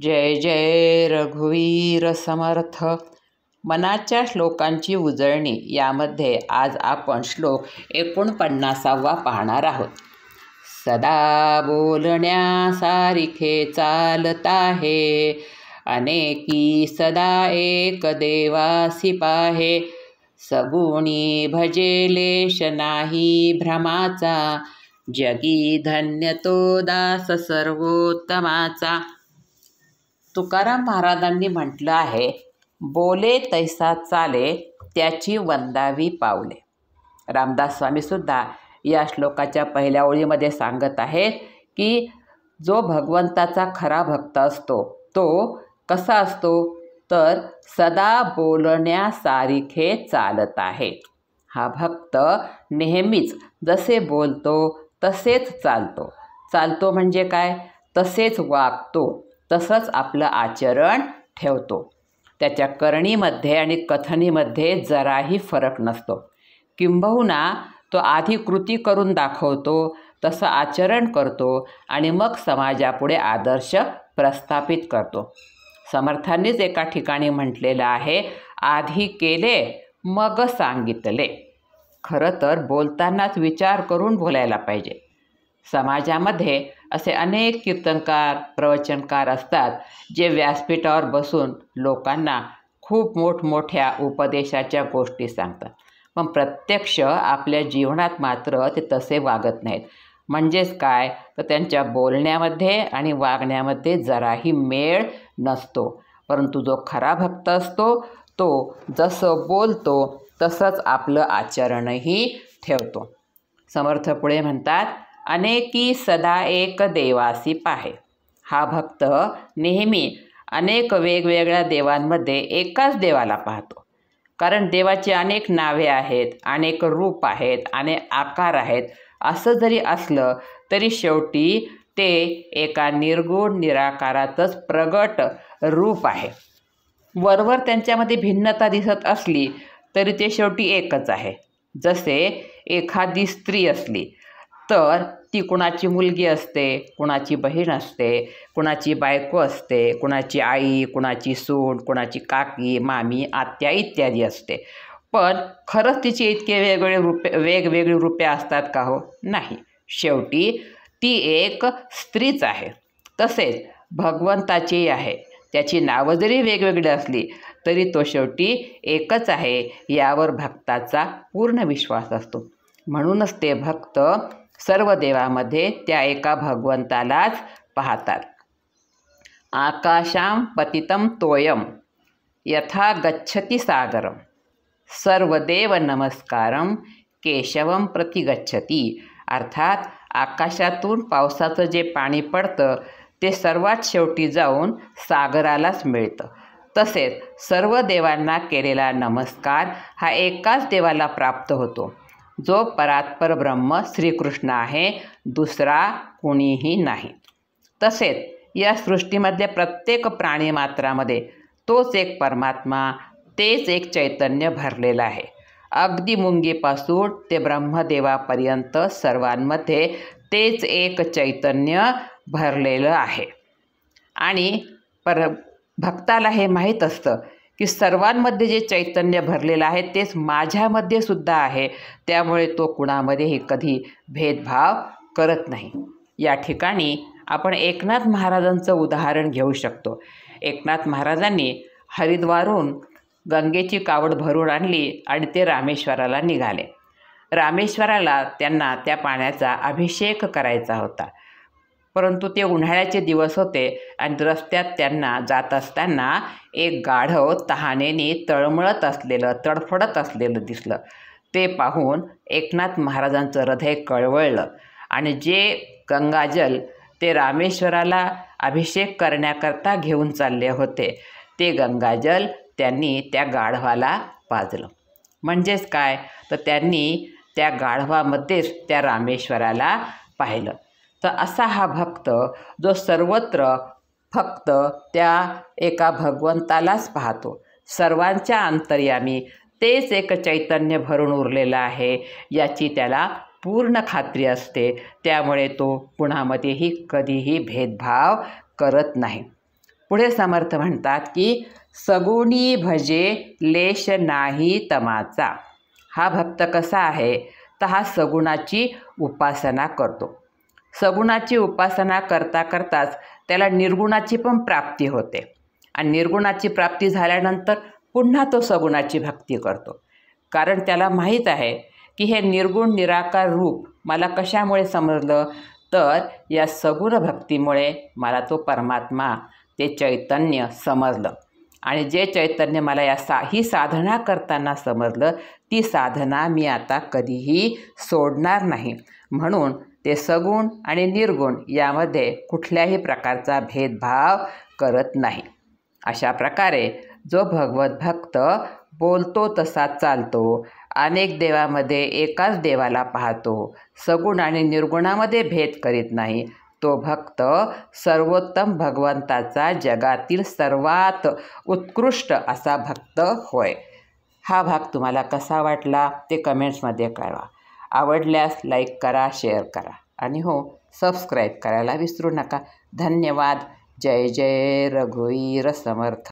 जय जय रघुवीर समर्थ. मनाच्या श्लोकांची उजळणी यामध्ये आज आपण श्लोक 49वा पाहणार आहोत. सदा बोलण्यासारिखे चालत आहे, अनेकी सदा एक देवासी पाहे. सगुणी भजेलेश नाही भ्रमाचा, जगी धन्य तो दास सर्वोत्तमाचा. तुकाराम महाराजांनी म्हटलं आहे, बोले तैसा चाले त्याची वंदावी पावले. रामदास स्वामीसुद्धा या श्लोकाच्या पहिल्या ओळीमध्ये सांगत आहेत की जो भगवंताचा खरा भक्त असतो तो कसा असतो, तर सदा बोलण्यासारिखे चालत आहे. हा भक्त नेहमीच जसे बोलतो तसेच चालतो म्हणजे काय, तसेच वागतो, तसंच आपलं आचरण ठेवतो. त्याच्या करणीमध्ये आणि कथनीमध्ये जराही फरक नसतो. किंबहुना तो आधी कृती करून दाखवतो, तसं आचरण करतो आणि मग समाजापुढे आदर्श प्रस्थापित करतो. समर्थांनीच एका ठिकाणी म्हटलेलं आहे, आधी केले मग सांगितले. खरं तर बोलतानाच विचार करून बोलायला पाहिजे. समाजामध्ये असे अनेक कीर्तनकार, प्रवचनकार असतात जे व्यासपीठावर बसून लोकांना खूप मोठमोठ्या उपदेशाच्या गोष्टी सांगतात, पण प्रत्यक्ष आपल्या जीवनात मात्र ते तसे वागत नाहीत. म्हणजेच काय, तर त्यांच्या बोलण्यामध्ये आणि वागण्यामध्ये जराही मेळ नसतो. परंतु जो खरा भक्त असतो तो जसं बोलतो तसंच आपलं आचरणही ठेवतो. समर्थ पुढे म्हणतात, अनेकी सदा एक देवासी पाहे. हा भक्त नेहमी अनेक वेगवेगळ्या देवांमध्ये एकाच देवाला पाहतो. कारण देवाची अनेक नावे आहेत, अनेक रूप आहेत, अनेक आकार आहेत. असं जरी असलं तरी शेवटी ते एका निर्गुण निराकारातच प्रगट रूप आहे. वरवर त्यांच्यामध्ये भिन्नता दिसत असली तरी ते शेवटी एकच आहे. जसे एखादी स्त्री असली तर ती कुणाची मुलगी असते, कुणाची बहीण असते, कुणाची बायको असते, कुणाची आई, कुणाची सून, कुणाची काकी, मामी, आत्या इत्यादी असते. पण खरंच तिची इतके वेगवेगळी रूपे असतात का हो? नाही. शेवटी ती एक स्त्रीच आहे. तसेच भगवंताचीही आहे. त्याची नावं जरी वेगवेगळी असली तरी तो शेवटी एकच आहे, यावर भक्ताचा पूर्ण विश्वास असतो. म्हणूनच ते भक्त सर्व देवामध्ये त्या एका भगवंतालाच पाहतात. आकाशाम पतितं तोयम यथा गच्छति सागरम, सर्वदेव नमस्कारम केशवम प्रति गच्छति. अर्थात आकाशातून पावसाचं जे पाणी पडतं ते सर्वात शेवटी जाऊन सागरालाच मिळतं. तसेच सर्व देवांना केलेला नमस्कार हा एकाच देवाला प्राप्त होतो, जो परात्पर ब्रह्म श्रीकृष्ण आहे, दुसरा कुणीही नाही. तसेच या सृष्टीमधल्या प्रत्येक प्राणीमात्रामध्ये तोच एक परमात्मा, तेच एक चैतन्य भरलेलं आहे. अगदी मुंगीपासून ते ब्रह्मदेवापर्यंत सर्वांमध्ये तेच एक चैतन्य भरलेलं आहे. आणि भक्ताला हे माहीत असतं की सर्वांमध्ये जे चैतन्य भरलेलं आहे तेच माझ्यामध्ये सुद्धा आहे. त्यामुळे तो कुणामध्येही कधी भेदभाव करत नाही. या ठिकाणी आपण एकनाथ महाराजांचं उदाहरण घेऊ शकतो. एकनाथ महाराजांनी हरिद्वारहून गंगेची कावड भरून आणली आणि ते रामेश्वराला निघाले. रामेश्वराला त्यांना त्या पाण्याचा अभिषेक करायचा होता. परंतु ते उन्हाळ्याचे दिवस होते आणि रस्त्यात त्यांना जात असताना एक गाढव तहानेने तडफडत असलेलं दिसलं. ते पाहून एकनाथ महाराजांचं हृदय कळवळलं आणि जे गंगाजल ते रामेश्वराला अभिषेक करण्याकरता घेऊन चालले होते ते गंगाजल त्यांनी त्या गाढवाला पाजलं. म्हणजेच काय, तर त्यांनी त्या गाढवामध्येच त्या रामेश्वराला पाहिलं. तर असा हा भक्त जो सर्वत्र फक्त त्या एका भगवंतालाच पाहतो, सर्वांच्या अंतर्यामी तेच एक चैतन्य भरून उरलेलं आहे याची त्याला पूर्ण खात्री असते. त्यामुळे तो कुणामध्येही कधीही भेदभाव करत नाही. पुढे समर्थ म्हणतात की सगुणी भजे लेश नाही तमाचा. हा भक्त कसा आहे तर हा सगुणाची उपासना करतो. सगुणाची उपासना करता करताच त्याला निर्गुणाची पण प्राप्ती होते आणि निर्गुणाची प्राप्ती झाल्यानंतर पुन्हा तो सगुणाची भक्ती करतो. कारण त्याला माहीत आहे की हे निर्गुण निराकार रूप मला कशामुळे समजलं तर या सगुण भक्तीमुळे मला तो परमात्मा ते चैतन्य समजलं आणि जे चैतन्य मला ही साधना करताना समजलं ती साधना मी आता कधीही सोडणार नाही. म्हणून ते सगुण आणि निर्गुण यामध्ये कुठल्याही प्रकारचा भेदभाव करत नाही. अशा प्रकारे जो भगवत भक्त बोलतो तसा चालतो, अनेक देवामध्ये एकाच देवाला पाहतो, सगुण आणि निर्गुणामध्ये भेद करीत नाही, तो भक्त सर्वोत्तम भगवंताचा जगातील सर्वात उत्कृष्ट असा भक्त होय. हा भाग तुम्हाला कसा वाटला ते कमेंट्समध्ये कळवा. आवडल्यास लाईक करा, शेअर करा आणि हो सबस्क्राईब करायला विसरू नका. धन्यवाद. जय जय रघुवीर समर्थ.